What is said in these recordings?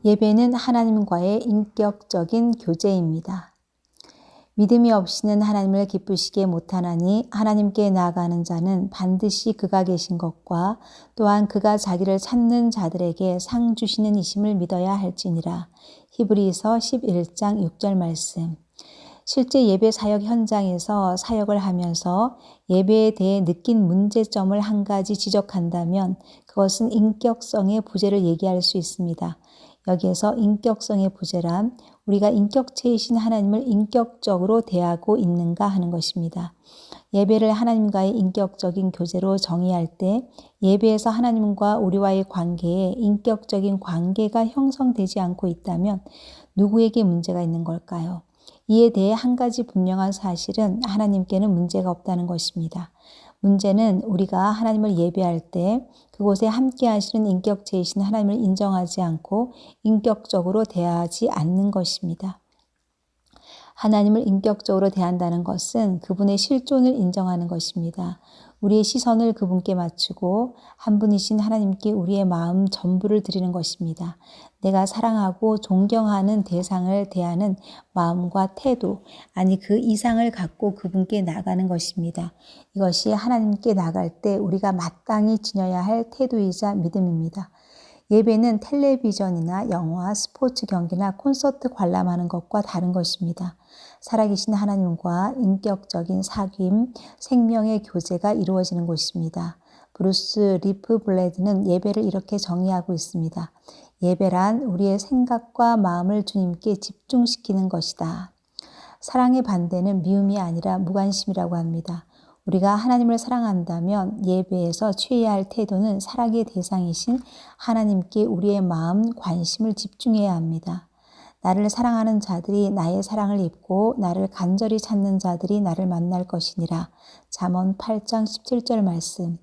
예배는 하나님과의 인격적인 교제입니다. 믿음이 없이는 하나님을 기쁘시게 못하나니 하나님께 나아가는 자는 반드시 그가 계신 것과 또한 그가 자기를 찾는 자들에게 상 주시는 이심을 믿어야 할지니라. 히브리서 11장 6절 말씀. 실제 예배 사역 현장에서 사역을 하면서 예배에 대해 느낀 문제점을 한 가지 지적한다면 그것은 인격성의 부재를 얘기할 수 있습니다. 여기에서 인격성의 부재란 우리가 인격체이신 하나님을 인격적으로 대하고 있는가 하는 것입니다. 예배를 하나님과의 인격적인 교제로 정의할 때 예배에서 하나님과 우리와의 관계에 인격적인 관계가 형성되지 않고 있다면 누구에게 문제가 있는 걸까요? 이에 대해 한 가지 분명한 사실은 하나님께는 문제가 없다는 것입니다. 문제는 우리가 하나님을 예배할 때 그곳에 함께 하시는 인격체이신 하나님을 인정하지 않고 인격적으로 대하지 않는 것입니다. 하나님을 인격적으로 대한다는 것은 그분의 실존을 인정하는 것입니다. 우리의 시선을 그분께 맞추고 한 분이신 하나님께 우리의 마음 전부를 드리는 것입니다. 내가 사랑하고 존경하는 대상을 대하는 마음과 태도, 아니 그 이상을 갖고 그분께 나가는 것입니다. 이것이 하나님께 나갈 때 우리가 마땅히 지녀야 할 태도이자 믿음입니다. 예배는 텔레비전이나 영화, 스포츠 경기나 콘서트 관람하는 것과 다른 것입니다. 살아계신 하나님과 인격적인 사귐, 생명의 교제가 이루어지는 곳입니다. 브루스 리프 블레드는 예배를 이렇게 정의하고 있습니다. 예배란 우리의 생각과 마음을 주님께 집중시키는 것이다. 사랑의 반대는 미움이 아니라 무관심이라고 합니다. 우리가 하나님을 사랑한다면 예배에서 취해야 할 태도는 사랑의 대상이신 하나님께 우리의 마음, 관심을 집중해야 합니다. 나를 사랑하는 자들이 나의 사랑을 입고 나를 간절히 찾는 자들이 나를 만날 것이니라. 잠언 8장 17절 말씀.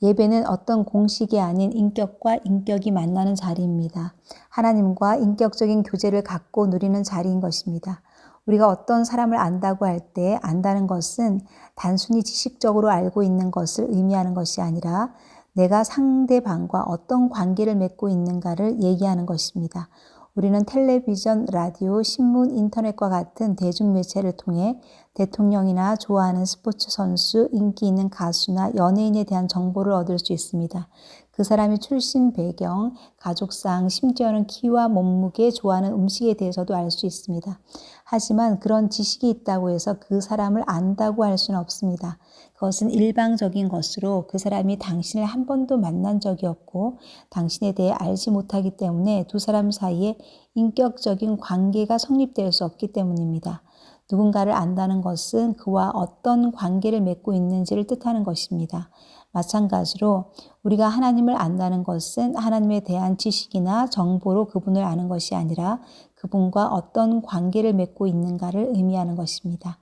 예배는 어떤 공식이 아닌 인격과 인격이 만나는 자리입니다. 하나님과 인격적인 교제를 갖고 누리는 자리인 것입니다. 우리가 어떤 사람을 안다고 할 때 안다는 것은 단순히 지식적으로 알고 있는 것을 의미하는 것이 아니라 내가 상대방과 어떤 관계를 맺고 있는가를 얘기하는 것입니다. 우리는 텔레비전, 라디오, 신문, 인터넷과 같은 대중매체를 통해 대통령이나 좋아하는 스포츠 선수, 인기 있는 가수나 연예인에 대한 정보를 얻을 수 있습니다. 그 사람의 출신 배경, 가족상, 심지어는 키와 몸무게, 좋아하는 음식에 대해서도 알 수 있습니다. 하지만 그런 지식이 있다고 해서 그 사람을 안다고 할 수는 없습니다. 그것은 일방적인 것으로 그 사람이 당신을 한 번도 만난 적이 없고 당신에 대해 알지 못하기 때문에 두 사람 사이에 인격적인 관계가 성립될 수 없기 때문입니다. 누군가를 안다는 것은 그와 어떤 관계를 맺고 있는지를 뜻하는 것입니다. 마찬가지로 우리가 하나님을 안다는 것은 하나님에 대한 지식이나 정보로 그분을 아는 것이 아니라 그분과 어떤 관계를 맺고 있는가를 의미하는 것입니다.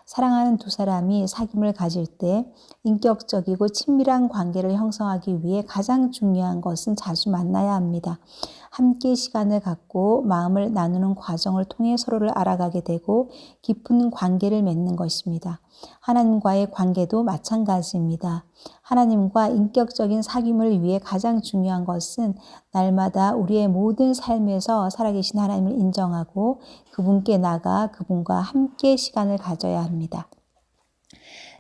사랑하는 두 사람이 사귐을 가질 때 인격적이고 친밀한 관계를 형성하기 위해 가장 중요한 것은 자주 만나야 합니다. 함께 시간을 갖고 마음을 나누는 과정을 통해 서로를 알아가게 되고 깊은 관계를 맺는 것입니다. 하나님과의 관계도 마찬가지입니다. 하나님과 인격적인 사귐을 위해 가장 중요한 것은 날마다 우리의 모든 삶에서 살아계신 하나님을 인정하고 그분께 나가 그분과 함께 시간을 가져야 합니다.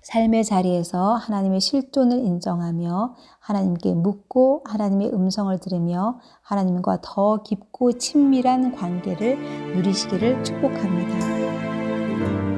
삶의 자리에서 하나님의 실존을 인정하며 하나님께 묻고 하나님의 음성을 들으며 하나님과 더 깊고 친밀한 관계를 누리시기를 축복합니다.